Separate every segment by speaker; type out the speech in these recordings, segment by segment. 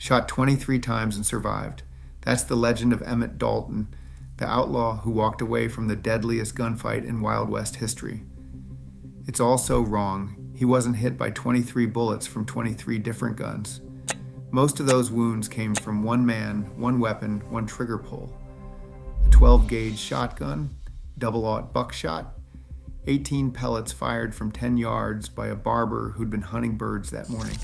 Speaker 1: shot 23 times and survived. That's the legend of Emmett Dalton, the outlaw who walked away from the deadliest gunfight in Wild West history. It's all so wrong. He wasn't hit by 23 bullets from 23 different guns. Most of those wounds came from one man, one weapon, one trigger pull. A 12-gauge shotgun, double-aught buckshot, 18 pellets fired from 10 yards by a barber who'd been hunting birds that morning.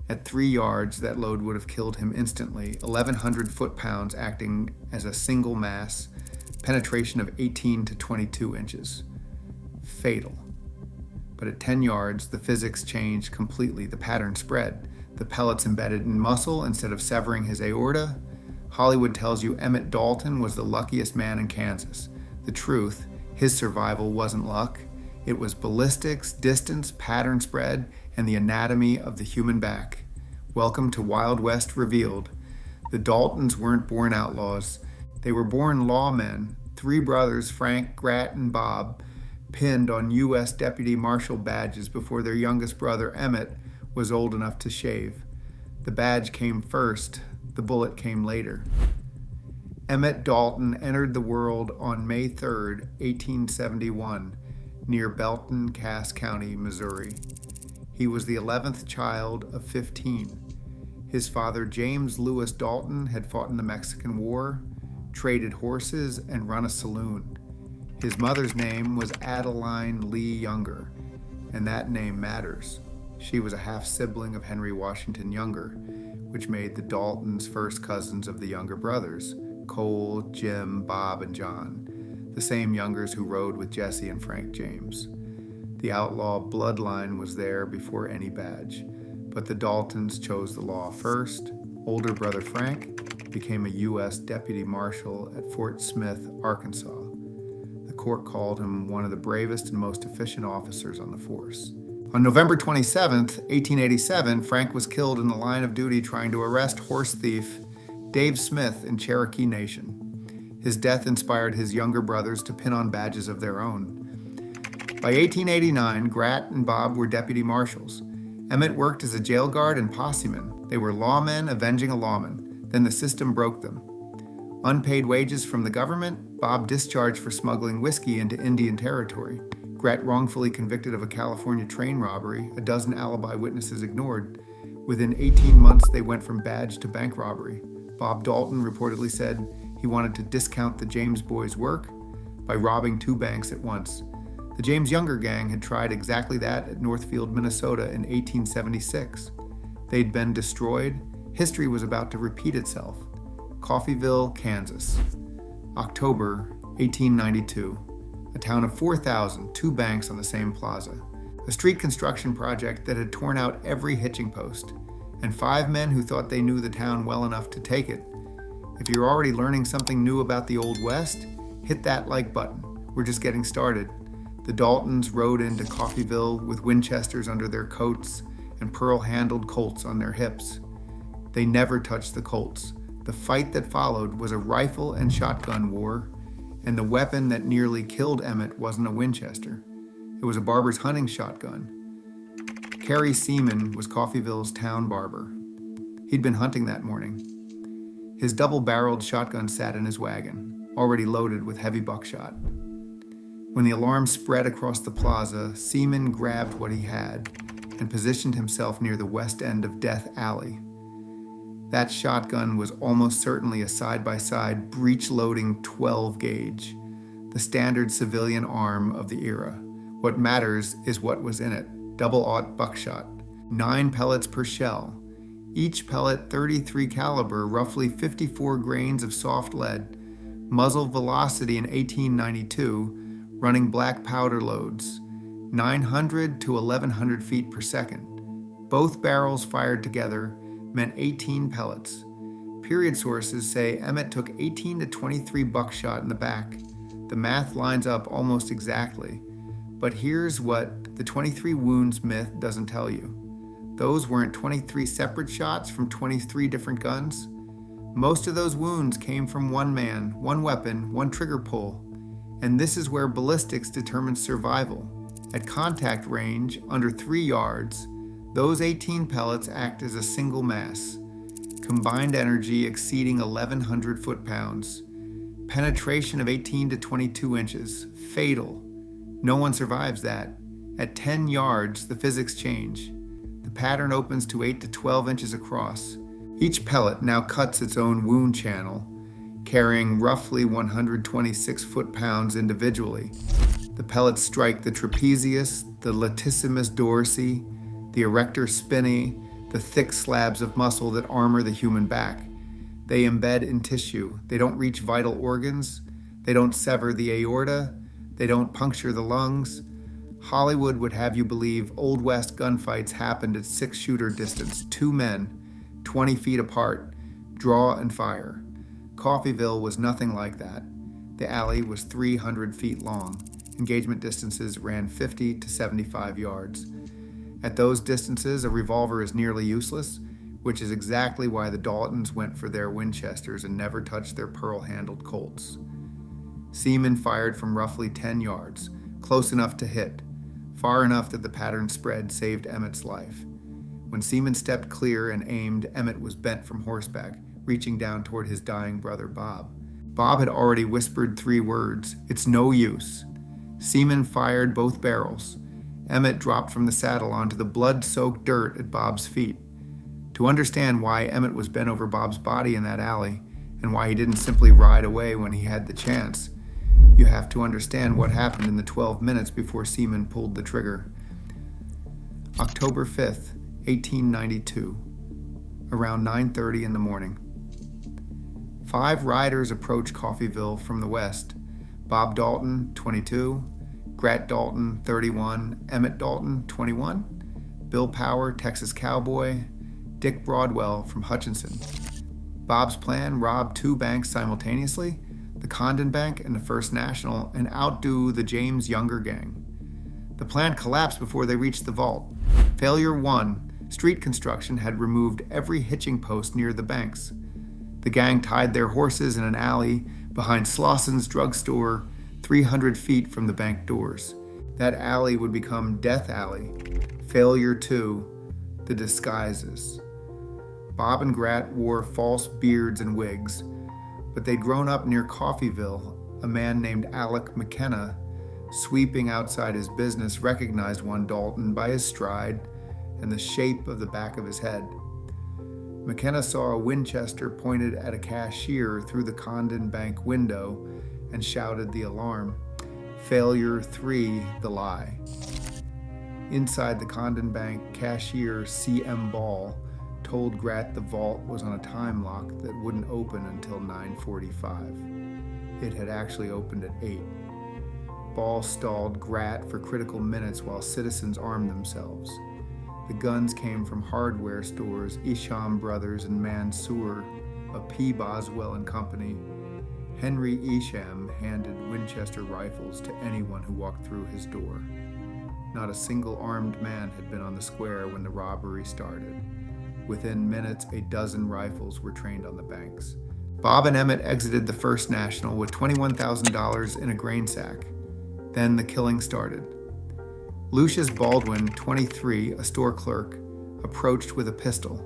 Speaker 1: At 3 yards, that load would have killed him instantly, 1,100 foot-pounds acting as a single mass, penetration of 18 to 22 inches. Fatal. But at 10 yards, the physics changed completely. The pattern spread. The pellets embedded in muscle instead of severing his aorta. Hollywood tells you Emmett Dalton was the luckiest man in Kansas. The truth, his survival wasn't luck. It was ballistics, distance, pattern spread, and the anatomy of the human back. Welcome to Wild West Revealed. The Daltons weren't born outlaws. They were born lawmen, 3 brothers, Frank, Grat, and Bob, pinned on U.S. Deputy Marshal badges before their youngest brother, Emmett, was old enough to shave. The badge came first, the bullet came later. Emmett Dalton entered the world on May 3, 1871, near Belton, Cass County, Missouri. He was the 11th child of 15. His father, James Lewis Dalton, had fought in the Mexican War, traded horses, and run a saloon. His mother's name was Adeline Lee Younger, and that name matters. She was a half-sibling of Henry Washington Younger, which made the Daltons first cousins of the Younger brothers, Colt, Jim, Bob, and John, the same Youngers who rode with Jesse and Frank James. The outlaw bloodline was there before any badge, but the Daltons chose the law first. Older brother Frank became a U.S. Deputy Marshal at Fort Smith, Arkansas. The court called him one of the bravest and most efficient officers on the force. On November 27, 1887, Frank was killed in the line of duty trying to arrest horse thief Dave Smith in Cherokee Nation. His death inspired his younger brothers to pin on badges of their own. By 1889, Grat and Bob were deputy marshals. Emmett worked as a jail guard and posseman. They were lawmen avenging a lawman. Then the system broke them. Unpaid wages from the government, Bob discharged for smuggling whiskey into Indian Territory. Grat wrongfully convicted of a California train robbery, a dozen alibi witnesses ignored. Within 18 months, they went from badge to bank robbery. Bob Dalton reportedly said he wanted to discount the James boys' work by robbing 2 banks at once. The James Younger gang had tried exactly that at Northfield, Minnesota in 1876. They'd been destroyed. History was about to repeat itself. Coffeyville, Kansas. October 1892. A town of 4,000, 2 banks on the same plaza. A street construction project that had torn out every hitching post, and 5 men who thought they knew the town well enough to take it. If you're already learning something new about the Old West, hit that like button. We're just getting started. The Daltons rode into Coffeyville with Winchesters under their coats and pearl-handled Colts on their hips. They never touched the Colts. The fight that followed was a rifle and shotgun war, and the weapon that nearly killed Emmett wasn't a Winchester. It was a barber's hunting shotgun. Kerry Seaman was Coffeyville's town barber. He'd been hunting that morning. His double-barreled shotgun sat in his wagon, already loaded with heavy buckshot. When the alarm spread across the plaza, Seaman grabbed what he had and positioned himself near the west end of Death Alley. That shotgun was almost certainly a side-by-side, breech-loading 12-gauge, the standard civilian arm of the era. What matters is what was in it. Double-aught buckshot, 9 pellets per shell. Each pellet 33 caliber, roughly 54 grains of soft lead. Muzzle velocity in 1892, running black powder loads, 900 to 1,100 feet per second. Both barrels fired together meant 18 pellets. Period sources say Emmett took 18 to 23 buckshot in the back. The math lines up almost exactly. But here's what the 23 wounds myth doesn't tell you. Those weren't 23 separate shots from 23 different guns. Most of those wounds came from one man, one weapon, one trigger pull. And this is where ballistics determines survival. At contact range, under 3 yards, those 18 pellets act as a single mass. combined energy exceeding 1,100 foot-pounds, penetration of 18 to 22 inches, fatal. No one survives that. At 10 yards, the physics change. The pattern opens to 8 to 12 inches across. Each pellet now cuts its own wound channel, carrying roughly 126 foot-pounds individually. The pellets strike the trapezius, the latissimus dorsi, the erector spinae, the thick slabs of muscle that armor the human back. They embed in tissue. They don't reach vital organs. They don't sever the aorta. They don't puncture the lungs. Hollywood would have you believe Old West gunfights happened at 6-shooter distance, 2 men, 20 feet apart, draw and fire. Coffeyville was nothing like that. The alley was 300 feet long. Engagement distances ran 50 to 75 yards. At those distances, a revolver is nearly useless, which is exactly why the Daltons went for their Winchesters and never touched their pearl-handled Colts. Seamen fired from roughly 10 yards, close enough to hit, far enough that the pattern spread saved Emmett's life. When Seaman stepped clear and aimed, Emmett was bent from horseback, reaching down toward his dying brother Bob. Bob had already whispered 3 words, "It's no use." Seaman fired both barrels. Emmett dropped from the saddle onto the blood-soaked dirt at Bob's feet. To understand why Emmett was bent over Bob's body in that alley, and why he didn't simply ride away when he had the chance, you have to understand what happened in the 12 minutes before Seaman pulled the trigger. October 5th, 1892, around 9:30 in the morning. 5 riders approached Coffeyville from the west. Bob Dalton, 22, Grat Dalton, 31, Emmett Dalton, 21, Bill Power, Texas cowboy, Dick Broadwell from Hutchinson. Bob's plan: rob 2 banks simultaneously, the Condon Bank and the First National, and outdo the James Younger gang. The plan collapsed before they reached the vault. Failure 1, street construction had removed every hitching post near the banks. The gang tied their horses in an alley behind Slosson's drugstore, 300 feet from the bank doors. That alley would become Death Alley. Failure 2, the disguises. Bob and Grat wore false beards and wigs, but they'd grown up near Coffeyville. A man named Alec McKenna, sweeping outside his business, recognized one Dalton by his stride and the shape of the back of his head. McKenna saw a Winchester pointed at a cashier through the Condon Bank window and shouted the alarm. Failure 3, the lie. Inside the Condon Bank, cashier C.M. Ball told Grat the vault was on a time lock that wouldn't open until 9:45. It had actually opened at 8. Ball stalled Grat for critical minutes while citizens armed themselves. The guns came from hardware stores, Isham Brothers and Mansour, of P. Boswell and Company. Henry Isham handed Winchester rifles to anyone who walked through his door. Not a single armed man had been on the square when the robbery started. Within minutes, a dozen rifles were trained on the banks. Bob and Emmett exited the First National with $21,000 in a grain sack. Then the killing started. Lucius Baldwin, 23, a store clerk, approached with a pistol.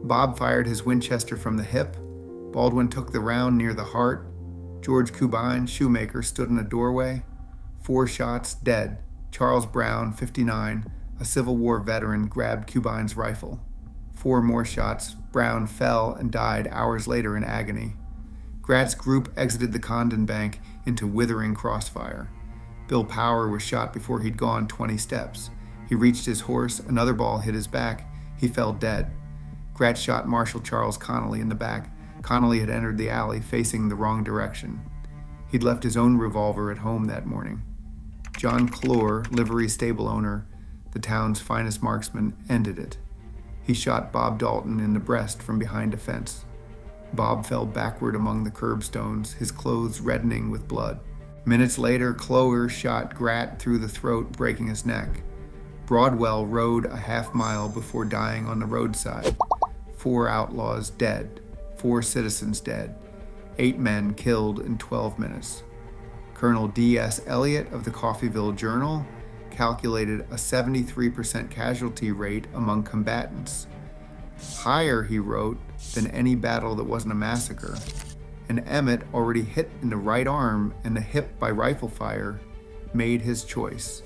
Speaker 1: Bob fired his Winchester from the hip. Baldwin took the round near the heart. George Cubine, shoemaker, stood in a doorway. 4 shots, dead. Charles Brown, 59, a Civil War veteran, grabbed Cubine's rifle. 4 more shots. Brown fell and died hours later in agony. Grat's group exited the Condon Bank into withering crossfire. Bill Power was shot before he'd gone 20 steps. He reached his horse, another ball hit his back. He fell dead. Grat shot Marshal Charles Connolly in the back. Connolly had entered the alley facing the wrong direction. He'd left his own revolver at home that morning. John Clore, livery stable owner, the town's finest marksman, ended it. He shot Bob Dalton in the breast from behind a fence. Bob fell backward among the curbstones, his clothes reddening with blood. Minutes later, Clore shot Grat through the throat, breaking his neck. Broadwell rode a half-mile before dying on the roadside. 4 outlaws dead, 4 citizens dead, 8 men killed in 12 minutes. Colonel D.S. Elliott of the Coffeyville Journal calculated a 73% casualty rate among combatants. Higher, he wrote, than any battle that wasn't a massacre. And Emmett, already hit in the right arm and the hip by rifle fire, made his choice.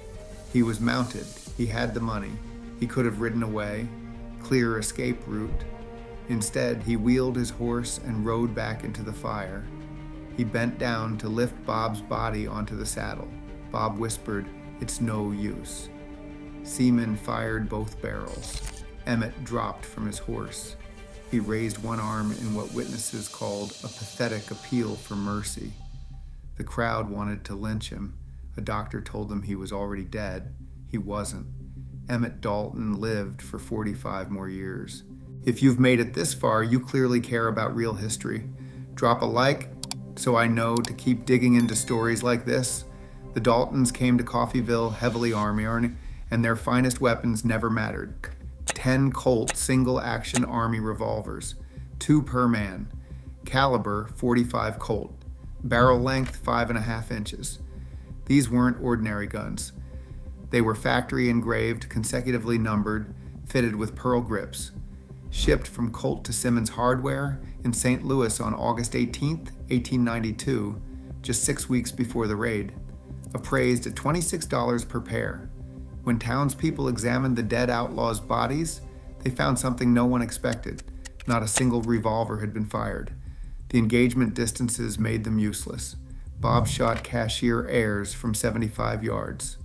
Speaker 1: He was mounted. He had the money. He could have ridden away, clear escape route. Instead, he wheeled his horse and rode back into the fire. He bent down to lift Bob's body onto the saddle. Bob whispered, "It's no use." Seaman fired both barrels. Emmett dropped from his horse. He raised one arm in what witnesses called a pathetic appeal for mercy. The crowd wanted to lynch him. A doctor told them he was already dead. He wasn't. Emmett Dalton lived for 45 more years. If you've made it this far, you clearly care about real history. Drop a like so I know to keep digging into stories like this. The Daltons came to Coffeyville heavily armored, and their finest weapons never mattered. 10 Colt single-action Army revolvers, 2 per man, caliber .45 Colt, barrel length 5.5 inches. These weren't ordinary guns. They were factory engraved, consecutively numbered, fitted with pearl grips. Shipped from Colt to Simmons Hardware in St. Louis on August 18, 1892, just 6 weeks before the raid. Appraised at $26 per pair. When townspeople examined the dead outlaws' bodies, they found something no one expected. Not a single revolver had been fired. The engagement distances made them useless. Bob shot Cashier Ayres from 75 yards.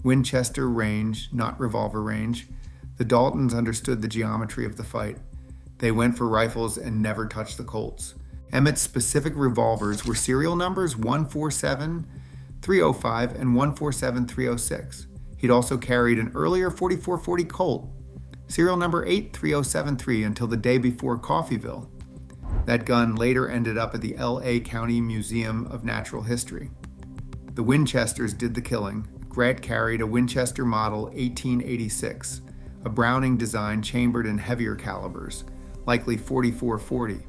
Speaker 1: Winchester range, not revolver range. The Daltons understood the geometry of the fight. They went for rifles and never touched the Colts. Emmett's specific revolvers were serial numbers 147-305 and 147-306. He'd also carried an earlier .44-40 Colt, serial number 83073, until the day before Coffeyville. That gun later ended up at the L.A. County Museum of Natural History. The Winchesters did the killing. Grant carried a Winchester Model 1886, a Browning design chambered in heavier calibers, likely .44-40.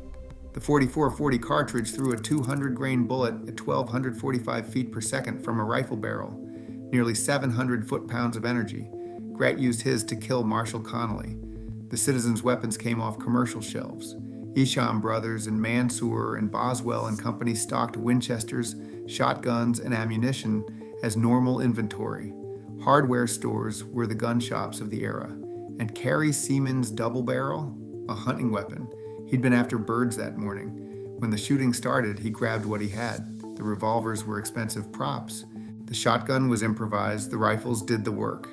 Speaker 1: The .44-40 cartridge threw a 200-grain bullet at 1,245 feet per second from a rifle barrel, nearly 700 foot-pounds of energy. Grant used his to kill Marshall Connolly. The citizens' weapons came off commercial shelves. Isham Brothers and Mansour and Boswell and Company stocked Winchesters, shotguns, and ammunition as normal inventory. Hardware stores were the gun shops of the era. And Carrie Seaman's double barrel, a hunting weapon. He'd been after birds that morning. When the shooting started, he grabbed what he had. The revolvers were expensive props. The shotgun was improvised, the rifles did the work.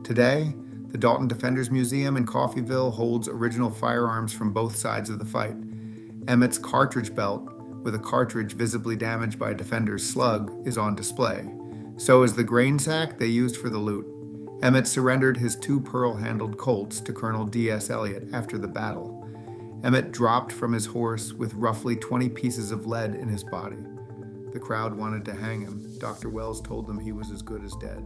Speaker 1: Today, the Dalton Defenders Museum in Coffeyville holds original firearms from both sides of the fight. Emmett's cartridge belt, with a cartridge visibly damaged by a Defender's slug, is on display. So is the grain sack they used for the loot. Emmett surrendered his 2 pearl-handled Colts to Colonel D.S. Eliot after the battle. Emmett dropped from his horse with roughly 20 pieces of lead in his body. The crowd wanted to hang him. Dr. Wells told them he was as good as dead.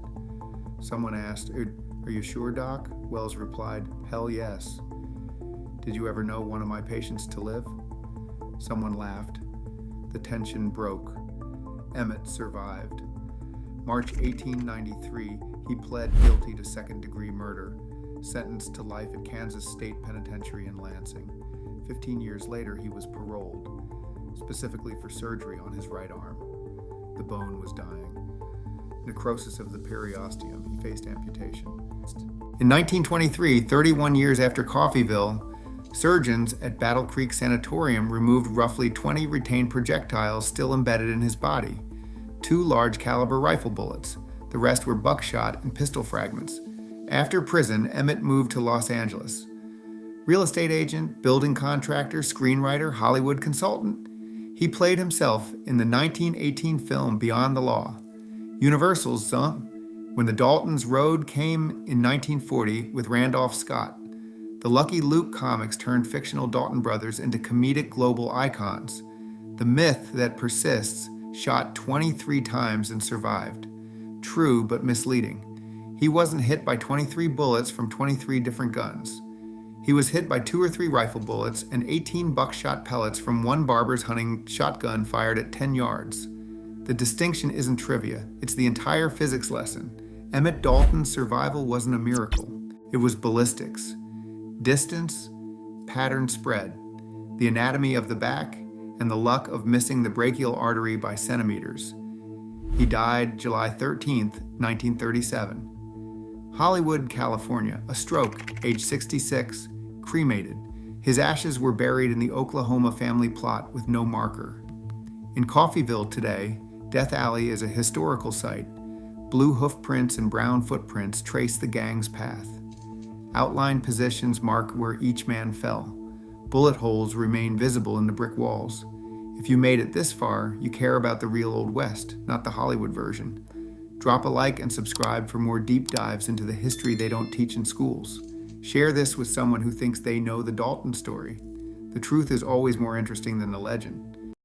Speaker 1: Someone asked, "Are you sure, Doc?" Wells replied, "Hell yes." "Did you ever know one of my patients to live?" Someone laughed. The tension broke. Emmett survived. March 1893, he pled guilty to second-degree murder, sentenced to life at Kansas State Penitentiary in Lansing. 15 years later, he was paroled, specifically for surgery on his right arm. The bone was dying. Necrosis of the periosteum. He faced amputation. In 1923, 31 years after Coffeyville, surgeons at Battle Creek Sanatorium removed roughly 20 retained projectiles still embedded in his body. 2 large caliber rifle bullets. The rest were buckshot and pistol fragments. After prison, Emmett moved to Los Angeles. Real estate agent, building contractor, screenwriter, Hollywood consultant. He played himself in the 1918 film Beyond the Law. Universal's When the Daltons' Road came in 1940 with Randolph Scott. The Lucky Luke comics turned fictional Dalton brothers into comedic global icons. The myth that persists, shot 23 times and survived. True, but misleading. He wasn't hit by 23 bullets from 23 different guns. He was hit by 2 or 3 rifle bullets and 18 buckshot pellets from one barber's hunting shotgun fired at 10 yards. The distinction isn't trivia, it's the entire physics lesson. Emmett Dalton's survival wasn't a miracle. It was ballistics. Distance, pattern spread, the anatomy of the back, and the luck of missing the brachial artery by centimeters. He died July 13, 1937. Hollywood, California, a stroke, age 66, cremated. His ashes were buried in the Oklahoma family plot with no marker. In Coffeyville today, Death Alley is a historical site. Blue hoofprints and brown footprints trace the gang's path. Outlined positions mark where each man fell. Bullet holes remain visible in the brick walls. If you made it this far, you care about the real Old West, not the Hollywood version. Drop a like and subscribe for more deep dives into the history they don't teach in schools. Share this with someone who thinks they know the Dalton story. The truth is always more interesting than the legend.